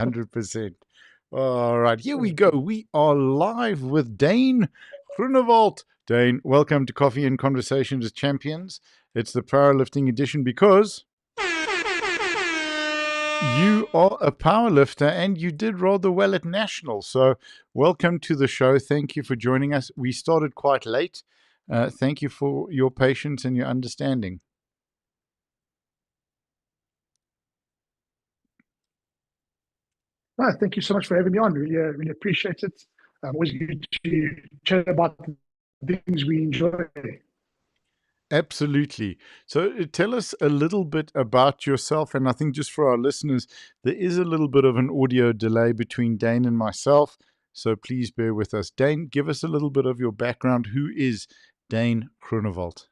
100%. All right, here we go. We are live with Daine Groenewald. Daine, welcome to Coffee and Conversations with Champions. It's the powerlifting edition because you are a powerlifter and you did rather well at Nationals. So welcome to the show. Thank you for joining us. We started quite late. Thank you for your patience and your understanding. Thank you so much for having me on. Really appreciate it. Always good to chat about the things we enjoy. Absolutely. So tell us a little bit about yourself. And I think just for our listeners, there is a little bit of an audio delay between Daine and myself. So please bear with us. Daine, give us a little bit of your background. Who is Daine Groenewald?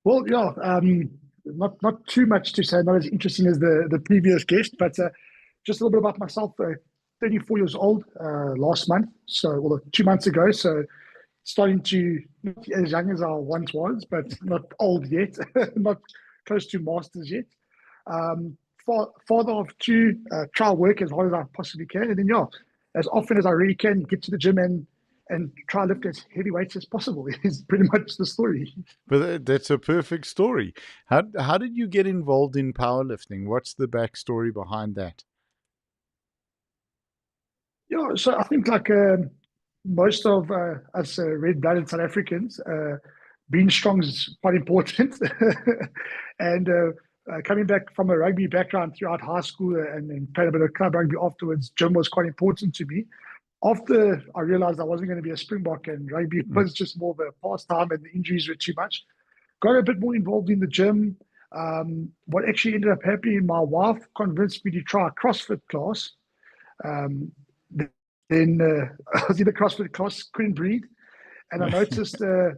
Well, not too much to say, not as interesting as the previous guest, but just a little bit about myself. 34 years old last month, well, 2 months ago. So starting to, not as young as I once was, but not old yet, not close to masters yet. Father of two, try work as hard as I possibly can, and then as often as I really can, get to the gym and try lift as heavy weights as possible. Is pretty much the story. But that's a perfect story. How did you get involved in powerlifting? What's the backstory behind that? Yeah, so I think like most of us red-blooded South Africans, being strong is quite important. And coming back from a rugby background throughout high school and playing a bit of club rugby afterwards, gym was quite important to me. After I realized I wasn't going to be a Springbok and rugby was just more of a pastime and the injuries were too much, got a bit more involved in the gym. What actually ended up happening, my wife convinced me to try a CrossFit class. Um, then I was in the CrossFit class, couldn't breathe, and I noticed a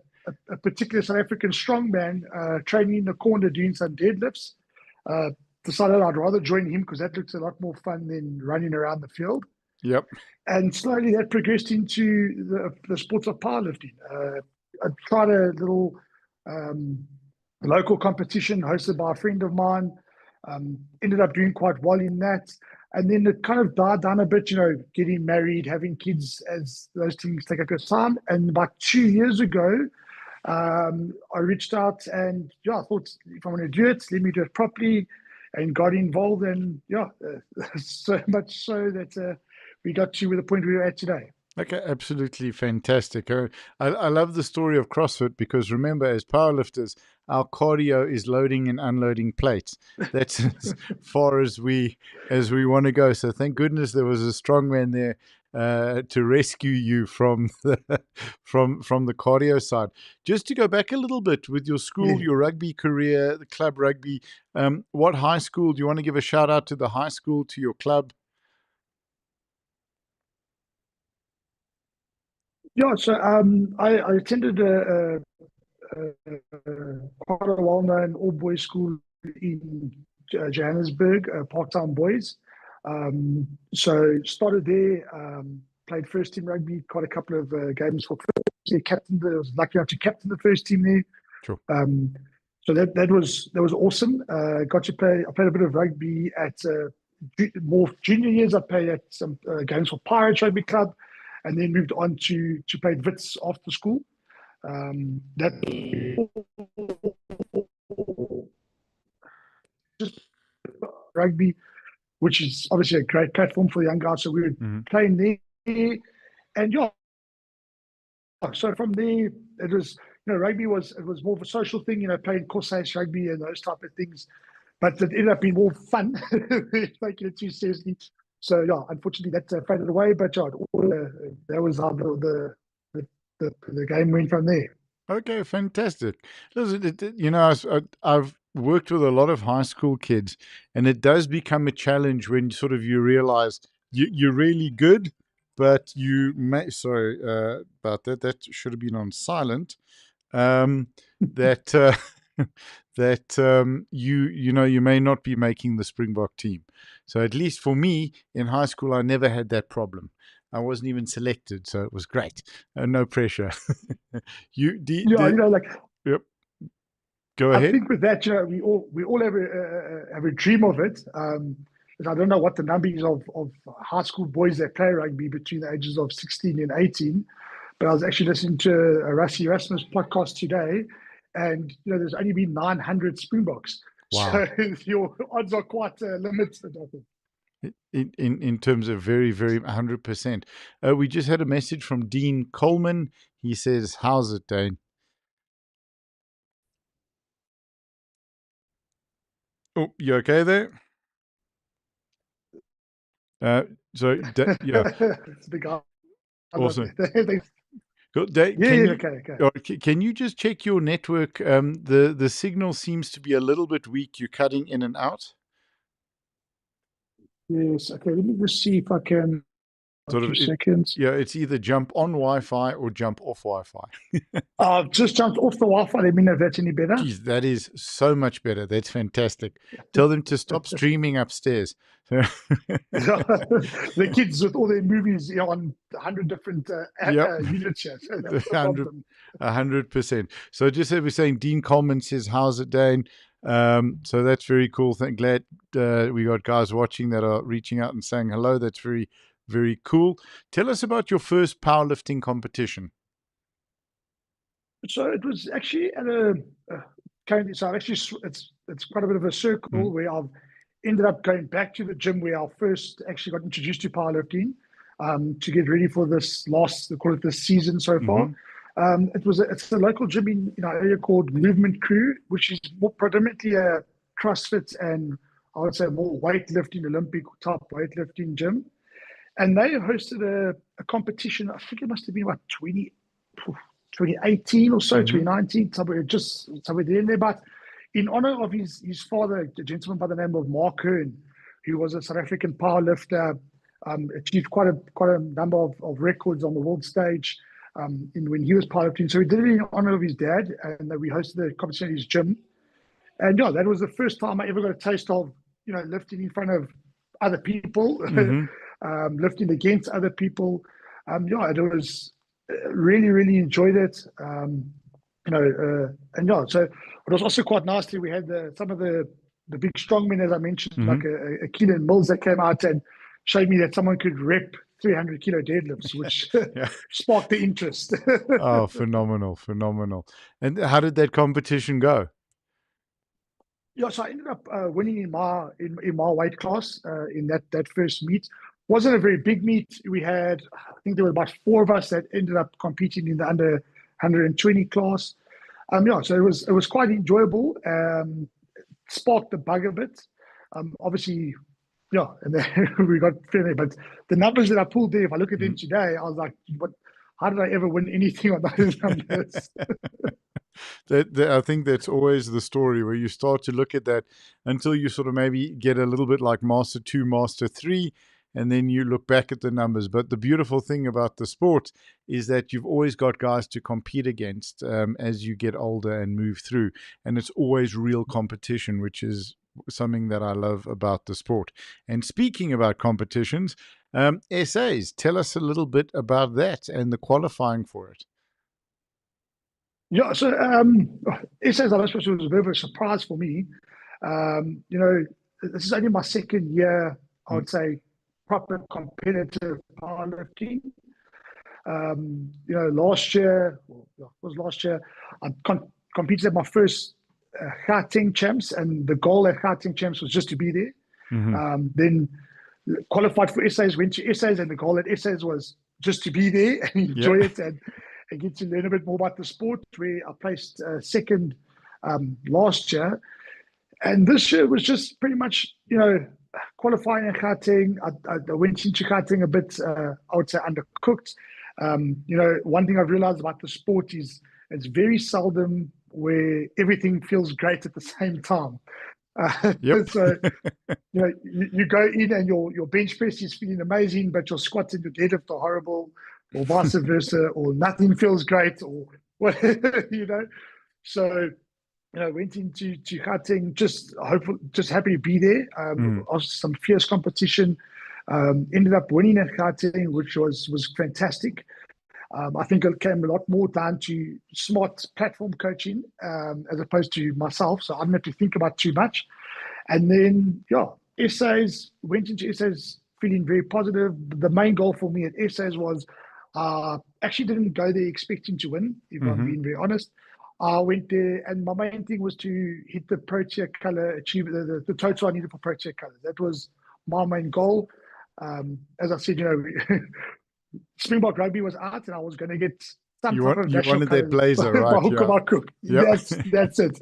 particular South African strongman training in the corner doing some deadlifts. Uh, Decided I'd rather join him because that looks a lot more fun than running around the field. Yep. And slowly that progressed into the sports of powerlifting. I tried a little local competition hosted by a friend of mine. Ended up doing quite well in that. And then it kind of died down a bit, getting married, having kids, as those things take a bit of time. And about 2 years ago, I reached out and I thought, if I want to do it, let me do it properly, and got involved. And so much so that we got to the point we we're at today. Okay, absolutely fantastic. I love the story of CrossFit because remember, as powerlifters, our cardio is loading and unloading plates. That's as far as we want to go. So thank goodness there was a strong man there to rescue you from the from the cardio side. Just to go back a little bit with your school, your rugby career, the club rugby. What high school do you want to give a shout out to? The high school, to your club? Yeah, so I attended quite a well-known all-boys school in Johannesburg, Parktown Boys. So started there, played first team rugby, quite a couple of games for first team. I was lucky enough to captain the first team there. Sure. So that was awesome. Got to play. I played a bit of rugby at more junior years. I played at some games for Pirates Rugby Club, and then moved on to play Wits after school. That just rugby, which is obviously a great platform for young guys. So we were playing there, and so from there it was, rugby was more of a social thing, playing course-ice rugby and those type of things. But it ended up being more fun, taking it too seriously. So unfortunately that faded away. But that was how the game went from there. Okay, fantastic. Listen, I've worked with a lot of high school kids, and it does become a challenge when sort of you realize you're really good, but you may, sorry about that. That should have been on silent. That you may not be making the Springbok team. So at least for me in high school, I never had that problem. I wasn't even selected, so it was great. No pressure. Like Yep. Go I ahead. think with that, we all have a dream of it. But I don't know what the number is of high school boys that play rugby between the ages of 16 and 18. But I was actually listening to a Rassie Erasmus podcast today, and there's only been 900 Springboks. Wow. So your odds are quite limited, I think. In terms of very, very 100%. We just had a message from Dean Coleman. He says, how's it, Daine? Oh, you okay there? So, yeah, It's the guy. awesome. They, Cool. Daine, yeah, yeah, okay. can you just check your network? The signal seems to be a little bit weak. You're cutting in and out. Yes, okay. Let me just see if I can. A Sort of, few seconds. yeah, it's either jump on Wi-Fi or jump off Wi-Fi. I've just jumped off the Wi-Fi. Let me know if that's any better. Geez, that is so much better. That's fantastic. Tell them to stop streaming upstairs. The kids with all their movies on 100 different Yep. units here. So that's the problem. 100%. So just as we're saying, Dean Coleman says, how's it, Daine? So that's very cool. Glad we got guys watching that are reaching out and saying hello. That's very, very cool. Tell us about your first powerlifting competition. So it was actually at currently, so I've actually, it's quite a bit of a circle where I've ended up going back to the gym where I first actually got introduced to powerlifting to get ready for this they call it this season so far. It's a local gym in our area called Movement Crew, which is more predominantly a CrossFit and I would say more weightlifting, Olympic type weightlifting gym. And they hosted a competition, I think it must have been about 2018 or so, 2019, somewhere there. But in honor of his father, a gentleman by the name of Mark Hearn, who was a South African powerlifter, achieved quite a number of records on the world stage when he was powerlifting. So we did it in honor of his dad, and we hosted the competition at his gym. And yeah, that was the first time I ever got a taste of lifting in front of other people, lifting against other people. And it was really, really enjoyed it. And so it was also quite nicely. We had some of the big strongmen, as I mentioned, like a Keelan Mills that came out and showed me that someone could rep 300 kilo deadlifts, which sparked the interest. Oh, phenomenal. And how did that competition go? Yeah, so I ended up winning in my weight class in that first meet. Wasn't a very big meet. We had, I think there were about 4 of us that ended up competing in the under 120 class. So it was quite enjoyable. Sparked the bug a bit. Obviously, and then we got fairly. But the numbers that I pulled there, if I look at them today, I was like, "What? How did I ever win anything on those numbers?" I think that's always the story where you start to look at that until you sort of maybe get a little bit like Master 2, Master 3, and then you look back at the numbers. But the beautiful thing about the sport is that you've always got guys to compete against as you get older and move through. And it's always real competition, which is something that I love about the sport. And speaking about competitions, SAs, tell us a little bit about that and the qualifying for it. Yeah, so SAs, I suppose, was a bit of a surprise for me. This is only my second year, I would say, proper competitive powerlifting. Last year, I competed at my first Gauteng champs, and the goal at Gauteng champs was just to be there. Then qualified for SAs, went to SAs, and the goal at SAs was just to be there and enjoy it and get to learn a bit more about the sport, where I placed second last year. And this year was just pretty much, qualifying at Gauteng. I went into Gauteng a bit, I would say, undercooked. One thing I've realized about the sport is it's very seldom where everything feels great at the same time. So, you go in and your bench press is feeling amazing, but your squats and your deadlift are horrible, or vice versa, or nothing feels great, or whatever, So, went into Gauteng just happy to be there. Some fierce competition. Ended up winning at Gauteng, which was fantastic. I think it came a lot more down to smart platform coaching as opposed to myself. So I didn't have to think about too much. And then, essays, went into essays feeling very positive. The main goal for me at essays was actually didn't go there expecting to win, if I'm being very honest. I went there, and my main thing was to hit the Protea color, achieve the total I needed for Protea colors. That was my main goal. As I said, Springbok Rugby was out, and I was going to get some type of national wanted that colors blazer, right? by hook or by crook. Yeah. That's it.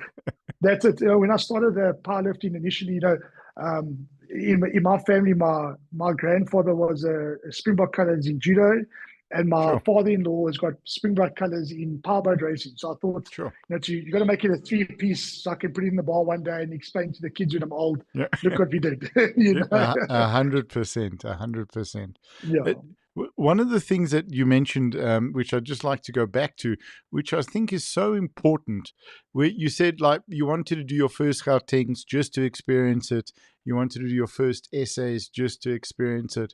That's it. When I started powerlifting initially, in my family, my grandfather was a Springbok colors in judo, and my father-in-law has got Springbok colors in powerboat racing. So I thought, you got to make it a 3-piece so I can put it in the bar one day and explain to the kids when I'm old, look what we did. 100%, 100%. Yeah. One of the things that you mentioned, which I'd just like to go back to, which I think is so important, where you said like you wanted to do your first Gautengs just to experience it. You wanted to do your first essays just to experience it.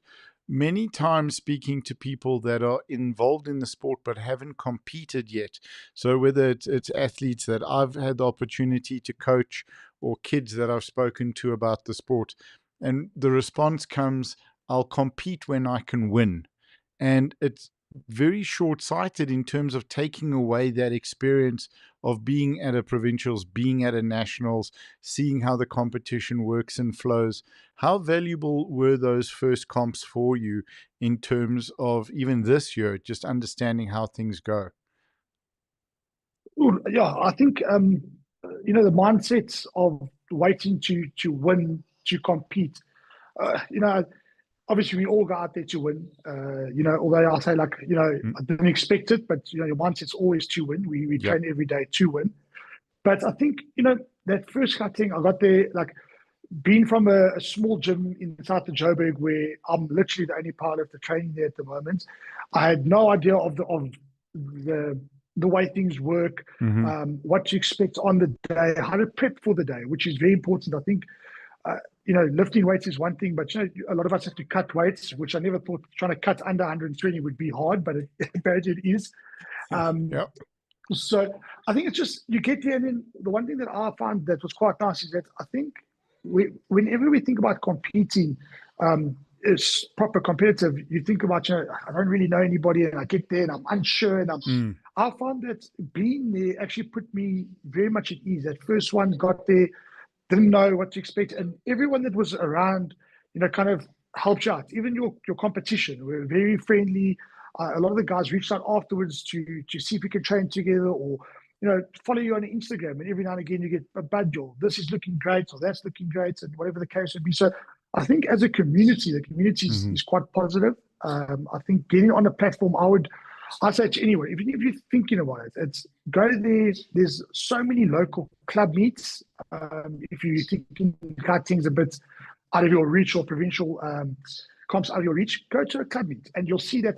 Many times speaking to people that are involved in the sport but haven't competed yet. So whether it's athletes that I've had the opportunity to coach or kids that I've spoken to about the sport, and the response comes, I'll compete when I can win. And it's very short-sighted in terms of taking away that experience of being at a provincials, being at a nationals, seeing how the competition works and flows. How valuable were those first comps for you in terms of even this year, just understanding how things go? Yeah, I think the mindsets of waiting to win, to compete. Obviously we all go out there to win. Although I say I didn't expect it, but your mindset's always to win. We train every day to win. But I think that first thing I got there, like being from a small gym inside the Joburg, where I'm literally the only powerlifter training there at the moment. I had no idea of the way things work, what to expect on the day, how to prep for the day, which is very important. I think, lifting weights is one thing, but a lot of us have to cut weights, which I never thought trying to cut under 120 would be hard, but apparently it is. So I think it's just, you get there, and then the one thing that I found that was quite nice is that I think whenever we think about competing, it's proper competitive, you think about, I don't really know anybody, and I get there and I'm unsure, and I found that being there actually put me very much at ease. That first one got there, didn't know what to expect, and everyone that was around, kind of helped you out. Even your competition were very friendly. A lot of the guys reached out afterwards to see if we could train together, or follow you on Instagram, and every now and again you get a badge, or this is looking great, or that's looking great, and whatever the case would be. So I think as a community, the community is quite positive. I think getting on a platform, I'd say to anyone, even if you're thinking about it, it's go there. There's so many local club meets. If you're thinking things a bit out of your reach, or provincial comps out of your reach, go to a club meet, and you'll see that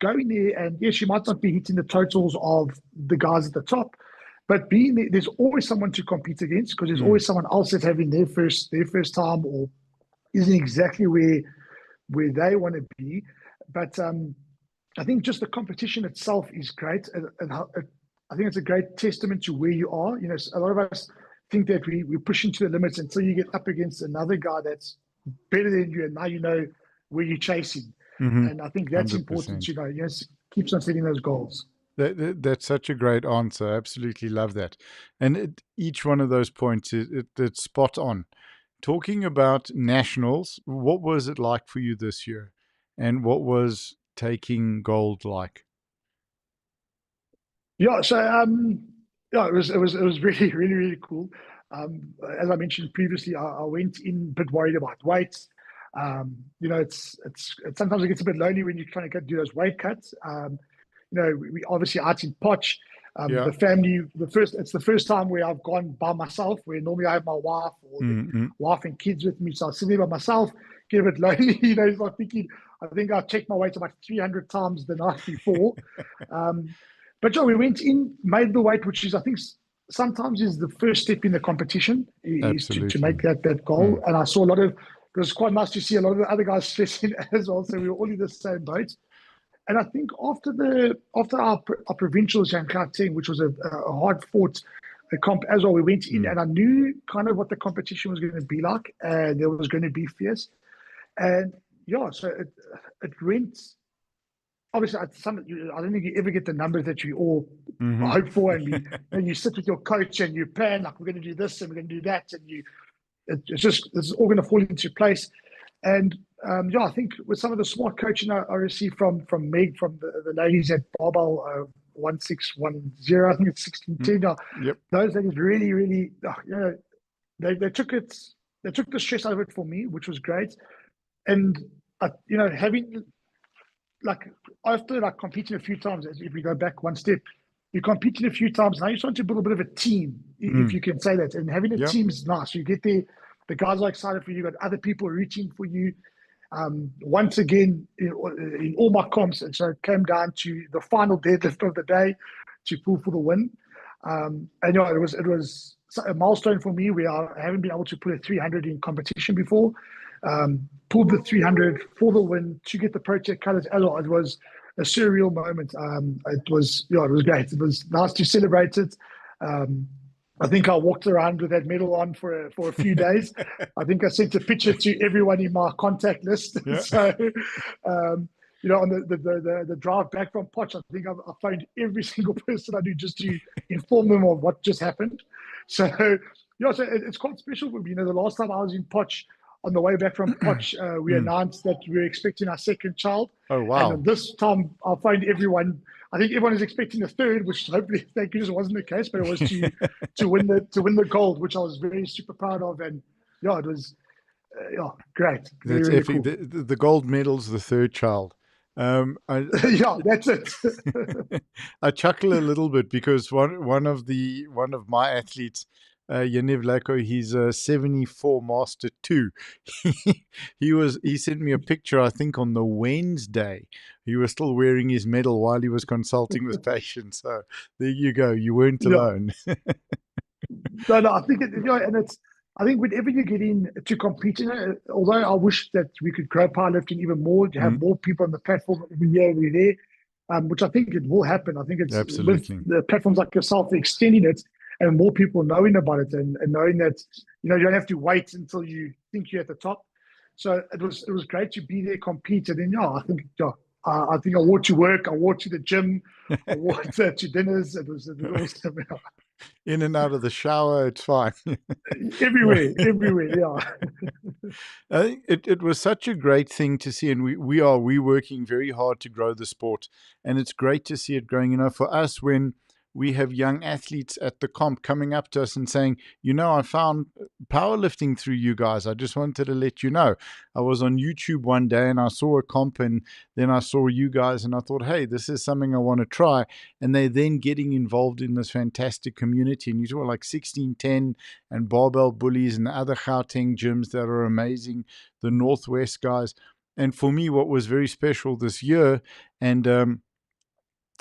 going there, and yes, you might not be hitting the totals of the guys at the top, but being there, there's always someone to compete against, because there's always someone else that's having their first time, or isn't exactly where they want to be. But I think just the competition itself is great, and I think it's a great testament to where you are. A lot of us think that we're pushing to the limits until you get up against another guy that's better than you, and now you know where you're chasing. And I think that's 100%. Important. Yes, keeps on setting those goals. That's such a great answer. Absolutely love that. And each one of those points, it's spot on. Talking about nationals, what was it like for you this year? And what was taking gold like? Yeah, so it was really, really, really cool. As I mentioned previously, I went in a bit worried about weights. It's sometimes it gets a bit lonely when you're trying to do those weight cuts. We obviously out in Potch. The family, it's the first time where I've gone by myself, where normally I have my wife or wife and kids with me. So I sit there by myself, get a bit lonely. It's like thinking, I think I checked my weight about 300 times the night before. But we went in, made the weight, which is, I think, sometimes is the first step in the competition, is to make that goal. And I saw it was quite nice to see a lot of the other guys stressing as well. So we were all in the same boat. And I think after our provincials in Gauteng, which was a hard fought comp as well, we went in and I knew kind of what the competition was going to be like, and there was going to be fierce. And yeah, so it went. Obviously, I don't think you ever get the numbers that you all hope for, and you sit with your coach and you plan like we're going to do this and we're going to do that, and it's all going to fall into place. And yeah, I think with some of the smart coaching I received from Meg, from the ladies at Barbell 1610, I think it's 1610. Yep. Those ladies really, they took the stress out of it for me, which was great. And having after competing a few times, if we go back one step, you competed a few times. Now you're starting to build a bit of a team, if you can say that. And having a team is nice. You get there, the guys are excited for you. Got other people rooting for you. Once again, in all my comps, and so it came down to the final deadlift of the day to pull for the win. And it was a milestone for me. I haven't been able to put a 300 in competition before. Pulled the 300 for the win to get the Pro Tech colors. It was a surreal moment. It was great. It was nice to celebrate it. I think I walked around with that medal on for a few days. I think I sent a picture to everyone in my contact list. Yeah. So, on the drive back from Potch, I think I phoned every single person I knew just to inform them of what just happened. So, so it's quite special for me. The last time I was in Potch, on the way back from Potch, we announced that we were expecting our second child. Oh, wow. And this time I phoned everyone. I think everyone is expecting a third, which hopefully, thank goodness, wasn't the case, but it was to win the gold, which I was very super proud of. And yeah, it was great. That's really cool. The gold medal's the third child. Yeah, that's it. I chuckle a little bit because one of my athletes, Yaniv Lako, he's a 74 Master 2. He sent me a picture, I think, on the Wednesday. He was still wearing his medal while he was consulting with patients. So there you go. You weren't alone. No, I think I think whenever you get in to competing, although I wish that we could grow powerlifting even more, to have more people on the platform every year, every day, which I think it will happen. I think it's absolutely with the platforms like yourself extending it and more people knowing about it and knowing that you don't have to wait until you think you're at the top. So it was great to be there, compete, and then I think I wore to work, I wore to the gym, I wore to dinners. It was awesome. In and out of the shower, it's fine. everywhere, yeah. I think it was such a great thing to see, and we're working very hard to grow the sport, and it's great to see it growing. For us, when we have young athletes at the comp coming up to us and saying, I found powerlifting through you guys. I just wanted to let you know. I was on YouTube one day and I saw a comp and then I saw you guys and I thought, hey, this is something I want to try. And they're then getting involved in this fantastic community. And you talk like 1610 and Barbell Bullies and the other Gauteng gyms that are amazing, the Northwest guys. And for me, what was very special this year, and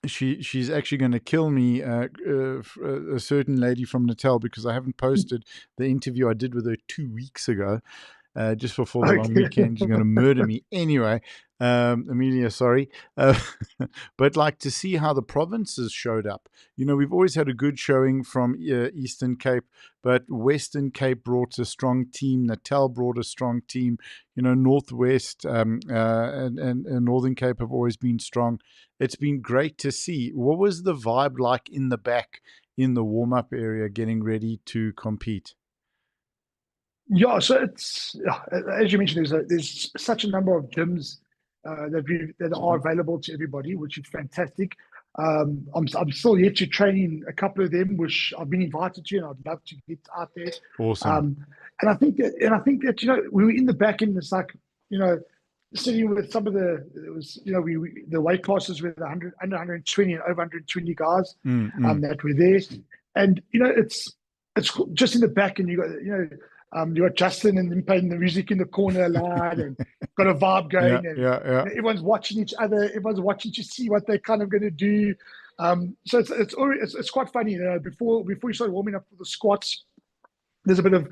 she's actually going to kill me, a certain lady from Natal, because I haven't posted the interview I did with her 2 weeks ago, just before the long weekend. She's going to murder me anyway. Amelia, sorry. But to see how the provinces showed up. We've always had a good showing from Eastern Cape, but Western Cape brought a strong team. Natal brought a strong team. Northwest and Northern Cape have always been strong. It's been great to see. What was the vibe like in the back, in the warm-up area, getting ready to compete? Yeah, so it's as you mentioned, there's such a number of gyms that are available to everybody, which is fantastic. I'm still yet to train in a couple of them, which I've been invited to, and I'd love to get out there. Awesome. And I think that we were in the back end. It's like sitting with some of the weight classes with under 120 and over 120 guys that were there, and it's just in the back, and you got Justin and them playing the music in the corner loud and got a vibe going. Everyone's watching each other. Everyone's watching to see what they're kind of going to do. So it's quite funny. Before you start warming up for the squats, there's a bit of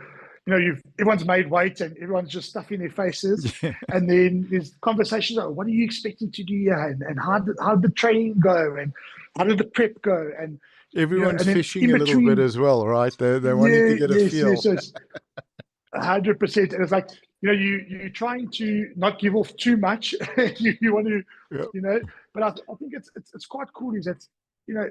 everyone's made weight and everyone's just stuffing their faces. Yeah. And then there's conversations like, what are you expecting to do here? And how did the training go? And how did the prep go? And, Everyone's and then fishing in a little bit between, as well, right? They're wanting to yeah, get a yes, feel. yes, yes. 100%. And it's like, you're trying to not give off too much. You want to, Yeah. but I think it's quite cool is that,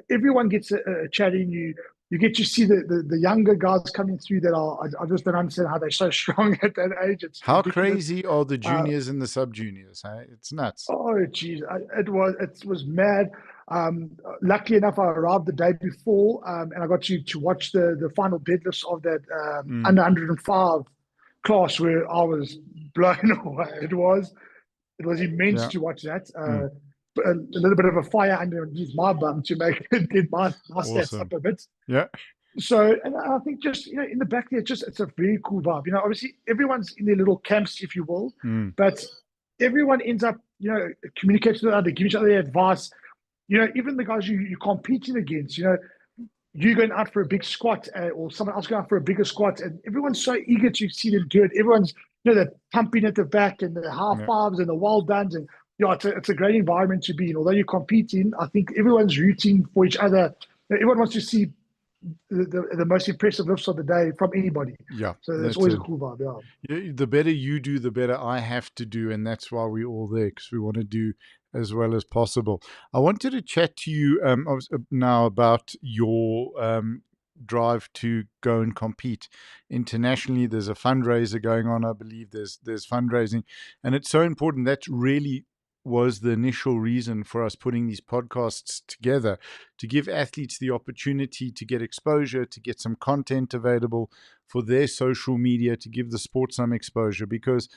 everyone gets a chat in you. You get to see the younger guys coming through that I just don't understand how they're so strong at that age. It's How ridiculous. crazy are the Uh, juniors and the sub juniors? Hey? It's nuts. oh, geez, it was mad. Luckily enough, I arrived the day before, and I got to watch the final deadlifts of that Mm. under 105 class where I was blown away. It was immense Yeah. to watch that. Mm. A little bit of a fire underneath my bum to make it get my stats Awesome. up a bit. Yeah. So, and I think just in the back there, it's a very cool vibe. Obviously everyone's in their little camps, if you will, Mm. but everyone ends up communicating with each other, giving each other advice. Even the guys you're competing against, you going out for a big squat or someone else going out for a bigger squat, and everyone's so eager to see them do it. Everyone's they're pumping at the back and the high Yeah. fives and the well dones, and it's a great environment to be in. Although you're competing, I think everyone's rooting for each other. Everyone wants to see the most impressive lifts of the day from anybody. Yeah. So that's That's always it. a cool vibe. Yeah. The better you do, the better I have to do. And that's why we're all there, because we want to do as well as possible. I wanted to chat to you now about your drive to go and compete internationally. There's a fundraiser going on. I believe there's fundraising. And it's so important. That really was the initial reason for us putting these podcasts together, to give athletes the opportunity to get exposure, to get some content available for their social media, to give the sport some exposure. Because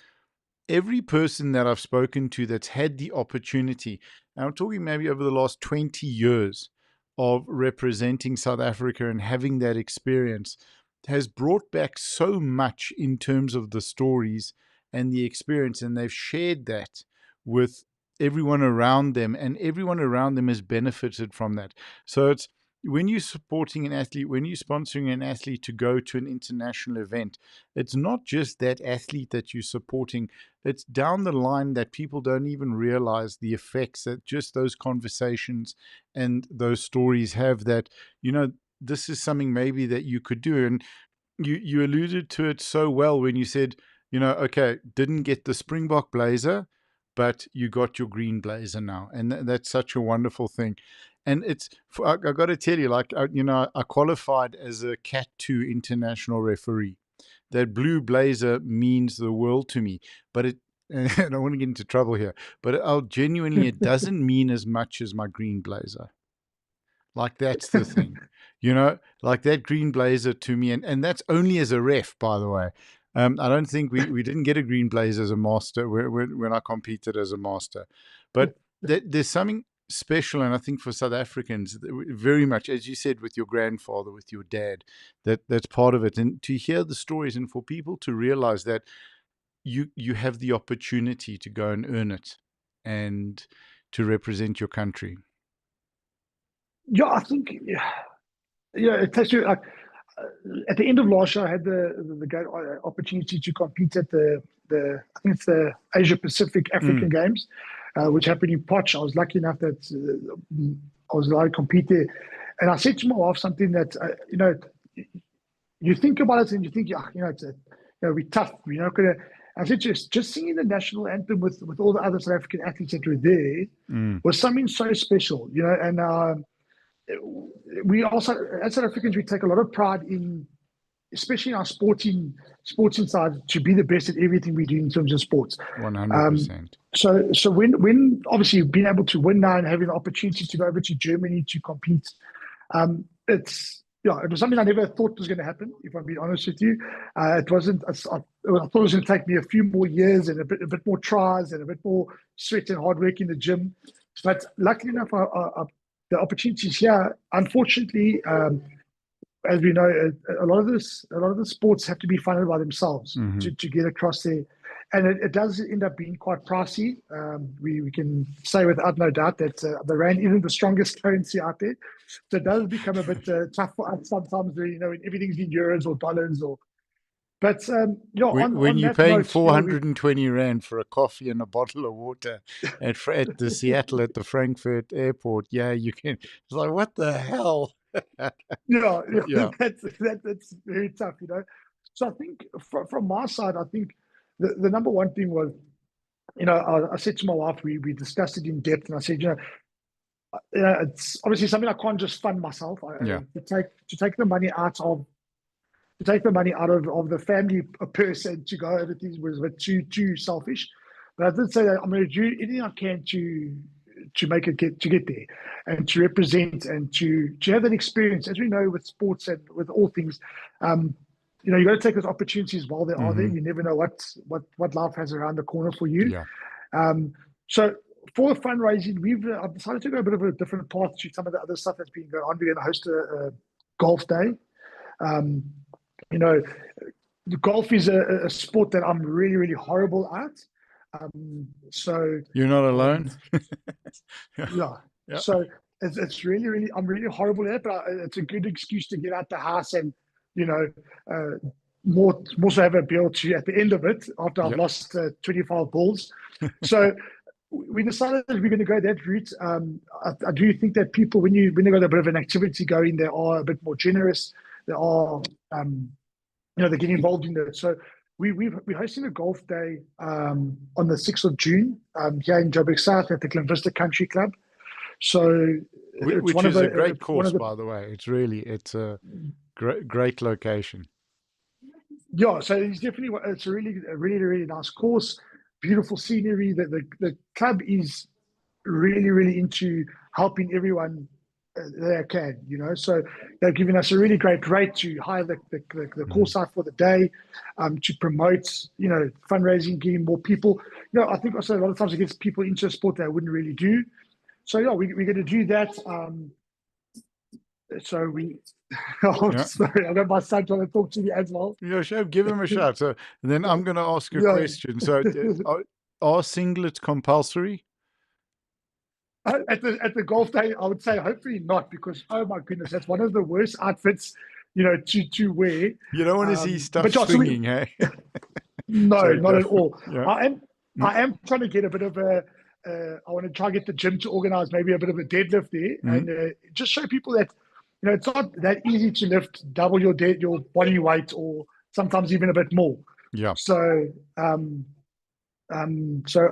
every person that I've spoken to that's had the opportunity, and I'm talking maybe over the last 20 years of representing South Africa and having that experience, has brought back so much in terms of the stories and the experience, and they've shared that with everyone around them, and everyone around them has benefited from that. So it's, when you're supporting an athlete, when you're sponsoring an athlete to go to an international event, it's not just that athlete that you're supporting. It's down the line that people don't even realize the effects that just those conversations and those stories have, that, this is something maybe that you could do. And you alluded to it so well when you said, okay, didn't get the Springbok blazer, but you got your green blazer now. And that's such a wonderful thing. And I got to tell you, I qualified as a Cat 2 international referee. That blue blazer means the world to me, but and I don't want to get into trouble here, but it doesn't mean as much as my green blazer. Like, that's the thing, like that green blazer to me, and that's only as a ref, by the way. I don't think we didn't get a green blazer as a master when I competed as a master, but there's something special, and I think for South Africans, very much, as you said, with your grandfather, with your dad, that's part of it. And to hear the stories, and for people to realize that you have the opportunity to go and earn it and to represent your country. Yeah, I think it takes you like at the end of last year, I had the great opportunity to compete at the I think it's the Asia Pacific African Games, which happened in Poch. I was lucky enough that I was allowed to compete there, and I said to my wife something that you think about it and you think, we're tough. We're not gonna. I said just singing the national anthem with all the other South African athletes that were there was something so special, and. We also, as South Africans, we take a lot of pride in, especially in our sporting side, to be the best at everything we do in terms of sports. 100%. So when obviously being able to win now and having the opportunity to go over to Germany to compete, it was something I never thought was going to happen. If I'm being honest with you, it wasn't. I thought it was going to take me a few more years and a bit more tries and a bit more sweat and hard work in the gym. But luckily enough, the opportunities here, unfortunately, as we know, a lot of the sports have to be funded by themselves to get across there, and it does end up being quite pricey. We can say without no doubt that the rand isn't the strongest currency out there, so it does become a bit tough for us sometimes. When everything's in euros or dollars, or But When on you're that paying note, 420 Rand for a coffee and a bottle of water at the Seattle, at the Frankfurt airport, yeah, you can. It's like, what the hell? Yeah. that's very tough, So I think from my side, I think the number one thing was, I said to my wife, we discussed it in depth, and I said, it's obviously something I can't just fund myself. Yeah. To take the money out of the family purse and to go over things was a bit too selfish. But I did say that I'm going to do anything I can to make it get there, and to represent, and to have that experience. As we know with sports and with all things, you got to take those opportunities while they are there. You never know what life has around the corner for you. Yeah. So for fundraising, I've decided to go a bit of a different path to some of the other stuff that's been going on. We're going to host a golf day. The golf is a sport that I'm really, really horrible at. So You're not alone. yeah. So it's really, really, I'm really horrible at it, but it's a good excuse to get out the house and, more so have a beer or two at the end of it after I've lost 25 balls. So we decided that we're going to go that route. I do think that people, when they got a bit of an activity going, they are a bit more generous. They are, they get involved in it. So we're hosting a golf day on the 6th of June here in Joburg South at the Glen Vista Country Club. So which is a great course, by the way. It's a great location. Yeah, so it's a really, really nice course, beautiful scenery. The club is really, really into helping everyone they can, So they've given us a really great rate to hire the course out for the day, to promote, fundraising, getting more people. I think also a lot of times it gets people into a sport they wouldn't really do. So yeah, we're going to do that. Sorry, I got my son trying to talk to me as well. Yeah, sure, give him a shot. So then I'm going to ask a question. So are singlets compulsory? At the golf day, I would say hopefully not, because oh my goodness, that's one of the worst outfits, to wear. You don't want to see stuff swinging, hey? No, not at all. Yeah. I am trying to get a bit of I want to try and get the gym to organize maybe a bit of a deadlift there, and just show people that it's not that easy to lift double your body weight, or sometimes even a bit more. Yeah. So so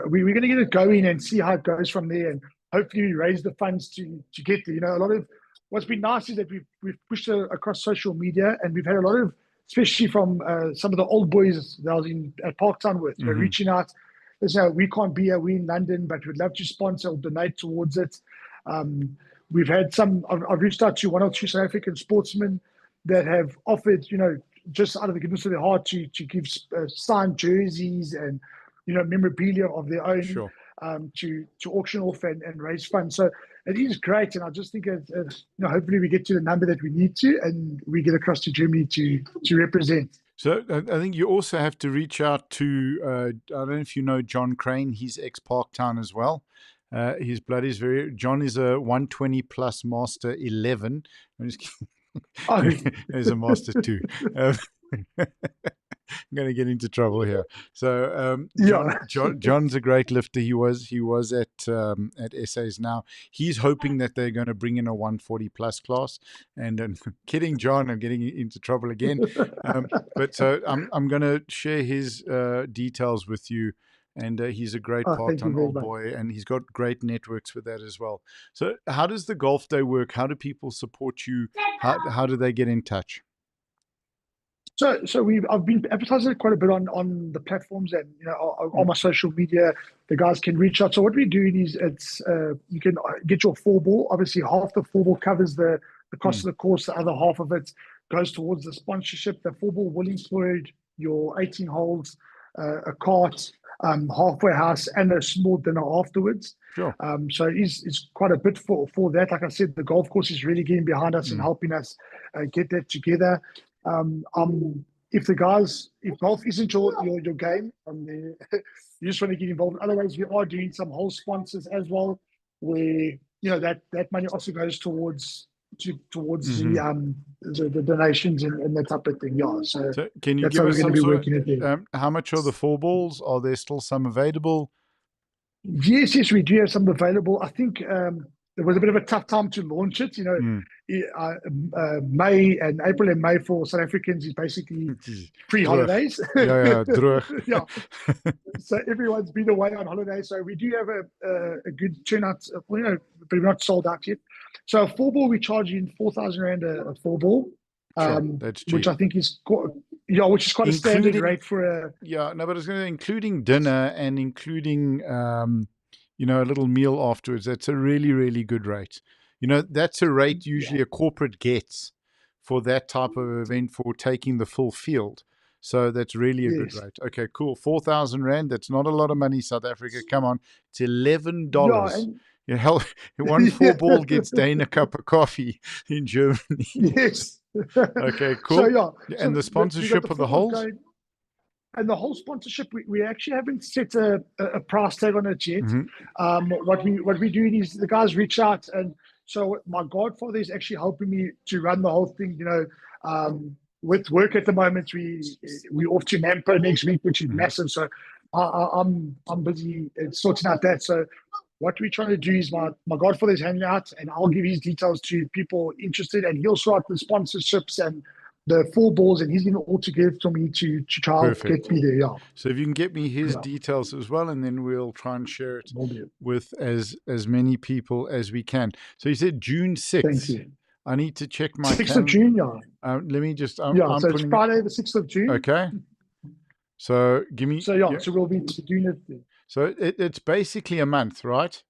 we're going to get it going and see how it goes from there, and hopefully we raise the funds to get there. A lot of what's been nice is that we've pushed it across social media, and we've had a lot of, especially from some of the old boys that I was at Parktown with, reaching out. We can't be here, we're in London, but we'd love to sponsor or donate towards it. We've had I've reached out to one or two South African sportsmen that have offered, just out of the goodness of their heart, to give signed jerseys and, memorabilia of their own, sure. To auction off and raise funds. So it is great, and I just think hopefully we get to the number that we need to, and we get across to Germany to represent. So I think you also have to reach out to, I don't know if you know John Crane, he's ex-Parktown as well. His blood is John is a 120 plus master 11. I'm just kidding. There's a master 2. I'm going to get into trouble here. So John's a great lifter. He was at SA's now. He's hoping that they're going to bring in a 140 plus class. And kidding, John, I'm getting into trouble again. But so I'm going to share his details with you. And he's a great Parktown old boy, and he's got great networks with that as well. So how does the golf day work? How do people support you? How do they get in touch? So I've been advertising quite a bit on the platforms, and on my social media. The guys can reach out. So what we're doing is you can get your 4-ball. Obviously, half the 4-ball covers the cost of the course. The other half of it goes towards the sponsorship. The 4-ball will include your 18 holes, a cart, halfway house, and a small dinner afterwards. Sure. So it's quite a bit for that. Like I said, the golf course is really getting behind us and helping us get that together. If golf isn't your game, you just want to get involved. Otherwise, we are doing some whole sponsors as well, where that money also goes towards towards the donations and that type of thing. Yeah, so can you that's give how we're us going to some be sort working it there. of how much are the 4 balls? Are there still some available? Yes, we do have some available. I think it was a bit of a tough time to launch it. May and April and May for South Africans is basically Droog. pre-holidays. Yeah, droog. Yeah. So everyone's been away on holiday. So we do have a good turnout. But we're not sold out yet. So a 4-ball, we charge in 4,000 Rand a 4-ball. Sure, that's cheap. Which I think is which is quite a standard rate for a. Yeah, no, but it's going to including dinner and including a little meal afterwards. That's a really, really good rate. That's a rate usually a corporate gets for that type of event for taking the full field. So that's really a good rate. Okay, cool. 4,000 Rand. That's not a lot of money, South Africa. Come on, it's $11. Hell, one 4-ball gets Daine a cup of coffee in Germany. Yes. Okay, cool. So and the sponsorship of the holes? And the whole sponsorship, we actually haven't set a price tag on it yet. What we're doing is the guys reach out, and so my godfather is actually helping me to run the whole thing. With work at the moment, we off to Nampo next week, which is massive. So I'm busy sorting out that. So what we're trying to do is my godfather is hanging out, and I'll give his details to people interested, and he'll sort the sponsorships and the 4 balls, and he's going to all together for me to try and get me there. Yeah. So if you can get me his details as well, and then we'll try and share it with as many people as we can. So you said June 6th. Thank you. I need to check my 6th of June, let me just. so it's Friday, the 6th of June. Okay. So give me. So so we'll be doing it. So it's basically a month, right?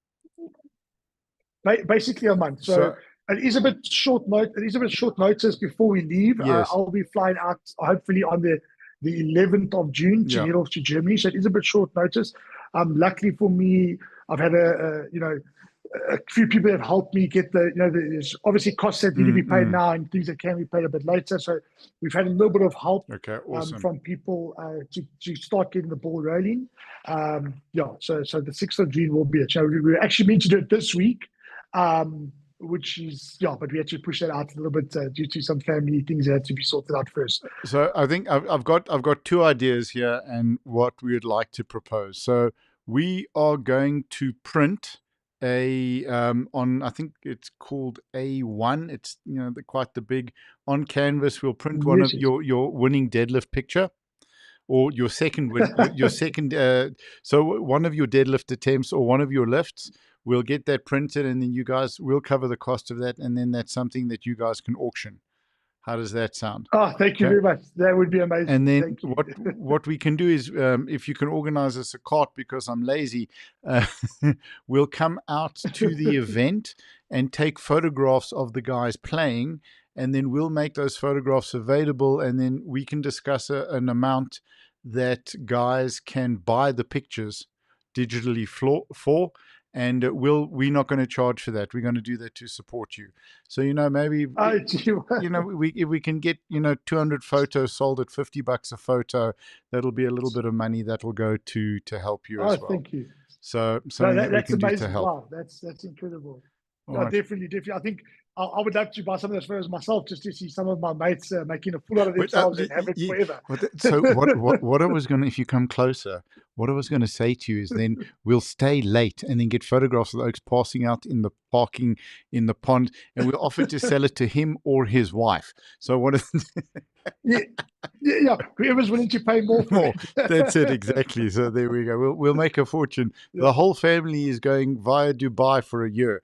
Basically a month. So it is a bit short notice before we leave. Yes. I'll be flying out hopefully on the 11th of June to head off to Germany. So it is a bit short notice. Luckily for me, I've had a few people have helped me get there's obviously costs that need to be paid now and things that can be paid a bit later. So we've had a little bit of help from people to start getting the ball rolling. So the 6th of June will be it. So we were actually meant to do it this week, which is, but we had to push that out a little bit due to some family things that had to be sorted out first. So I think I've got 2 ideas here and what we would like to propose. So we are going to print on, I think it's called A1. It's quite the big on canvas. We'll print one of your winning deadlift picture, or your second so one of your deadlift attempts or one of your lifts. We'll get that printed, and then you guys will cover the cost of that, and then that's something that you guys can auction. How does that sound? Oh, thank you very much. That would be amazing. And then what we can do is, if you can organize us a cart, because I'm lazy, we'll come out to the event and take photographs of the guys playing, and then we'll make those photographs available, and then we can discuss an amount that guys can buy the pictures digitally for. And we're not going to charge for that. We're going to do that to support you. So maybe if we can get 200 photos sold at $50 a photo, that'll be a little bit of money that will go to help you as well. Thank you. So something that we can amazing. do to help. Wow, that's incredible. Definitely. I think I would love to buy some of those photos myself, just to see some of my mates making a fool out of themselves and have it forever. So what I was going to, if you come closer, what I was going to say to you is then we'll stay late and then get photographs of the oaks passing out in the parking in the pond, and we'll offer to sell it to him or his wife. So what? Whoever's willing to pay more for it. That's it, exactly. So there we go. We'll make a fortune. The whole family is going via Dubai for a year.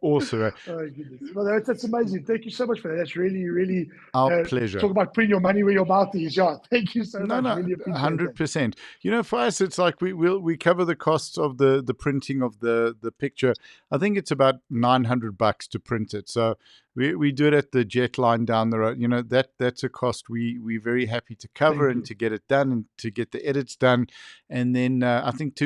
Awesome. Oh goodness! Well, that's amazing. Thank you so much for that. That's really, really our pleasure. Talk about putting your money where your mouth is. Yeah, thank you so much. No, really 100%. For us, it's like we cover the costs of the printing of the picture. I think it's about $900 to print it. So we do it at the jet line down the road. That's a cost we're very happy to cover and to get it done and to get the edits done. And then I think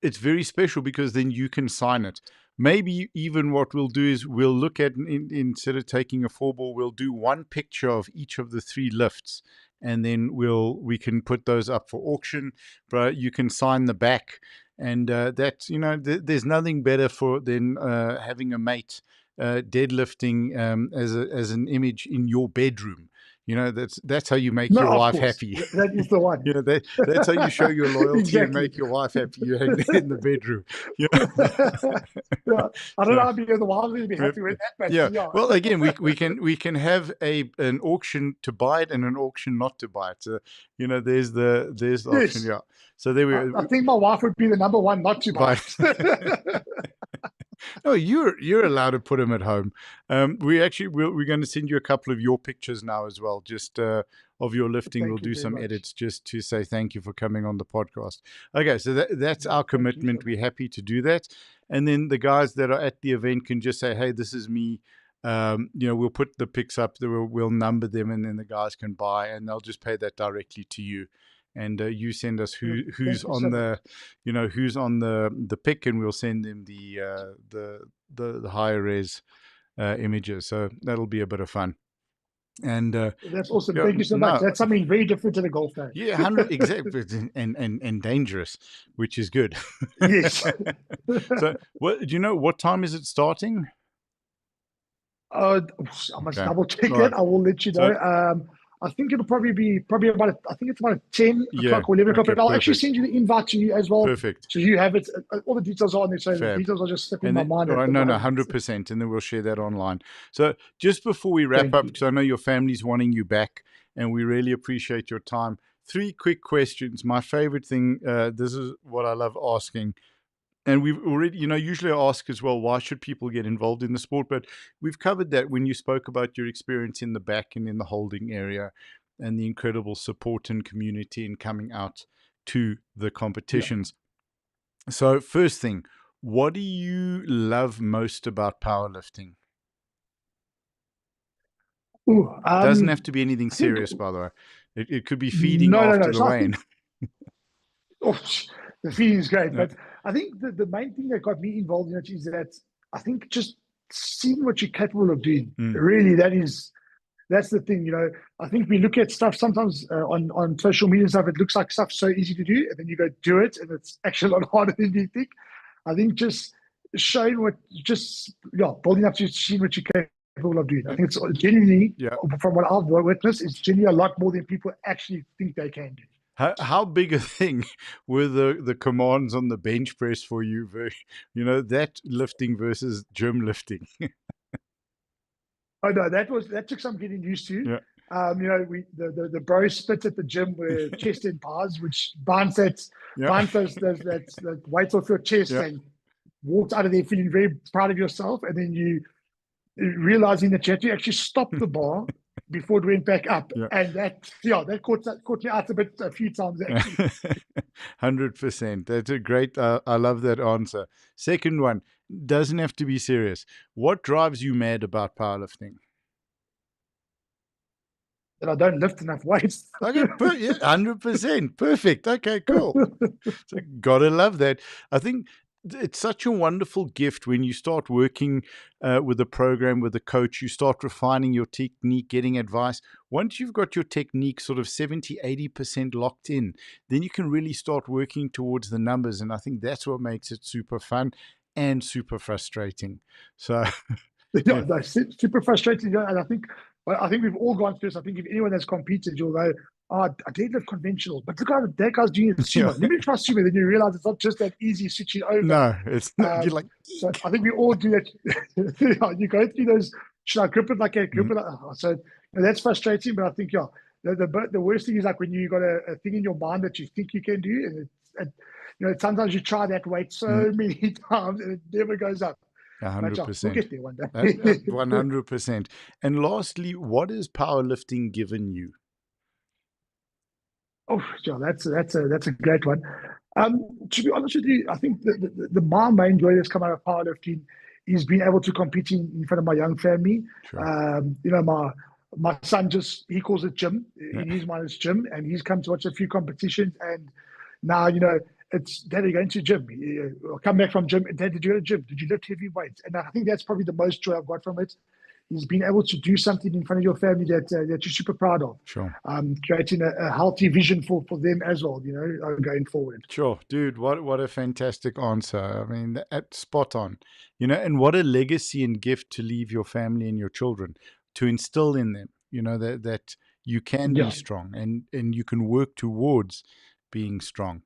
it's very special because then you can sign it. Maybe even what we'll do is we'll look at, instead of taking a 4-ball, we'll do one picture of each of the 3 lifts, and then we can put those up for auction. But you can sign the back, And that's, there's nothing better than having a mate deadlifting as an image in your bedroom. That's how you make No, your of wife course. happy. That is the one. That's how you show your loyalty and Exactly. make your wife happy. You hang there in the bedroom. Yeah, I don't know how the wild will be happy with that, but Yeah. yeah. Well, again, we can have an auction to buy it and an auction not to buy it. So, there's the option. Yes. Yeah. So there we go. I think my wife would be the number one not to buy it. Oh, you're allowed to put them at home. We're going to send you a couple of your pictures now as well, just of your lifting. We'll Thank you do very some much. edits just to say thank you for coming on the podcast. Okay, so that's our commitment. We're happy to do that. And then the guys that are at the event can just say, hey, this is me. We'll put the pics up, we'll number them, and then the guys can buy, and they'll just pay that directly to you. And you send us who's on the, who's on the pic, and we'll send them the higher res images. So that'll be a bit of fun. And that's awesome. Thank you so much. That's something very different to the Golf Day. Yeah, 100 exactly, and dangerous, which is good. Yes. So, do you know what time is it starting? I must double check that. I will let you know. I think it'll probably be about, I think it's about 10 o'clock or 11 o'clock, but I'll actually send you the invite to you as well. Perfect. So you have it. All the details are on there. So the details are just slipping in my mind. No, 100%. And then we'll share that online. So just before we wrap up, because I know your family's wanting you back and we really appreciate your time. 3 quick questions. My favorite thing, this is what I love asking. And we've already, usually I ask as well, why should people get involved in the sport? But we've covered that when you spoke about your experience in the back and in the holding area and the incredible support and community and coming out to the competitions. Yeah. So first thing, what do you love most about powerlifting? Doesn't have to be anything serious, by the way. It could be feeding after the weigh-in. The feeling is great, but I think the main thing that got me involved in it is that I think just seeing what you're capable of doing. Really, that's the thing. I think we look at stuff sometimes on social media and stuff. It looks like stuff so easy to do, and then you go do it, and it's actually a lot harder than you think. I think just showing building up to seeing what you're capable of doing. I think it's genuinely, from what I've witnessed, it's genuinely a lot more than people actually think they can do. How big a thing were the commands on the bench press for you? That lifting versus gym lifting. Oh no, that took some getting used to. Yeah. The bro splits at the gym were chest and bars, which Barnes those that weights off your chest and walked out of there feeling very proud of yourself, and then you realizing that you had to actually stop the bar before it went back up. And that caught me out a few times actually. 100%. That's a great, I love that answer. Second one, doesn't have to be serious. What drives you mad about powerlifting? That I don't lift enough weights. Okay, 100%. Perfect. Okay, cool. So, gotta love that. I think it's such a wonderful gift when you start working with a program, with a coach, you start refining your technique, getting advice. Once you've got your technique sort of 70, 80% locked in, then you can really start working towards the numbers. And I think that's what makes it super fun and super frustrating. So, super frustrating. And I think we've all gone through this. I think if anyone has competed, you'll go, I deadlift conventional, but look how that guy's doing it sumo. Let me try sumo. Then you realize it's not just that easy switching over. No, it's not. You're like, so I think we all do that. You go through those. Should I grip it like a grip it? So that's frustrating. But I think the worst thing is like when you got a thing in your mind that you think you can do, and sometimes you try that weight so many times and it never goes up. 100%. We'll get there one day. 100%. And lastly, what has powerlifting given you? Oh, John, that's a great one. To be honest with you, I think my main joy that's come out of powerlifting is being able to compete in front of my young family. Sure. My son he calls it gym. In his mind, it's gym, and he's come to watch a few competitions. And now, it's Daddy going to gym. I'll come back from gym. Dad, did you go to gym? Did you lift heavy weights? And I think that's probably the most joy I've got from it. is being able to do something in front of your family that you're super proud of. Sure. Creating a healthy vision for them as well, going forward. Sure, dude. What a fantastic answer. I mean, spot on. And what a legacy and gift to leave your family and your children, to instill in them. That you can be strong and you can work towards being strong.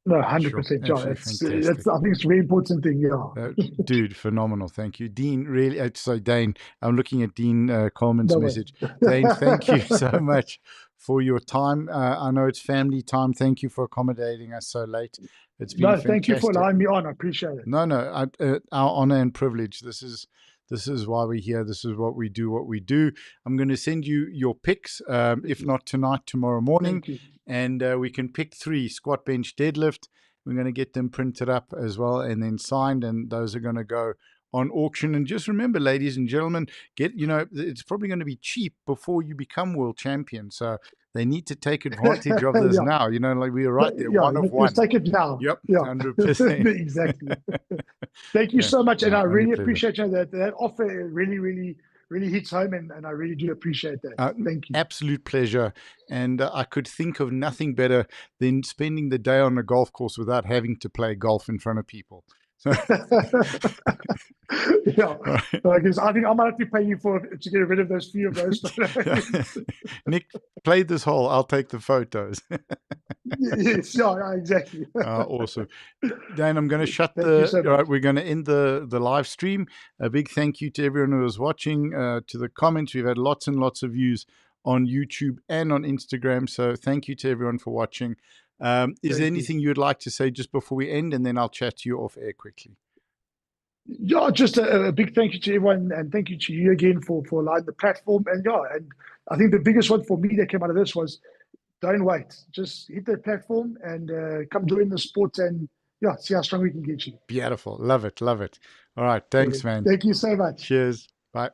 No, Sure, 100%, John. absolutely That's I think it's a very important thing. Dude, phenomenal. Thank you, Dean. Really, so Daine, I'm looking at Dean Coleman's No message. Daine, thank you so much for your time. I know it's family time. Thank you for accommodating us so late. It's been fantastic. Thank you for allowing me on. I appreciate it. No, our honor and privilege. This is why we're here. This is what we do. I'm going to send you your picks, if not tonight, tomorrow morning. And we can pick 3: squat, bench, deadlift. We're going to get them printed up as well and then signed, and those are going to go on auction. And just remember, ladies and gentlemen, it's probably going to be cheap before you become world champion. So they need to take advantage of this now. Like we were right there, one of one. Let's take it now. Yep, 100%. Exactly. Thank you so much, and I really appreciate that offer. Really hits home, and I really do appreciate that. Thank you. Absolute pleasure. And I could think of nothing better than spending the day on a golf course without having to play golf in front of people. So because I think I might have to pay you to get rid of those few of those. Nick, play this hole. I'll take the photos. Yes, exactly. Awesome. Daine, I'm going to shut we're going to end the live stream. A big thank you to everyone who was watching, to the comments. We've had lots and lots of views on YouTube and on Instagram. So thank you to everyone for watching. Is there anything you'd like to say just before we end, and then I'll chat to you off air quickly? Yeah, just a big thank you to everyone, and thank you to you again for allowing the platform. And I think the biggest one for me that came out of this was, don't wait. Just hit that platform and come join the sport, and see how strong we can get you. Beautiful. Love it. All right. Thanks, man. Thank you so much. Cheers. Bye.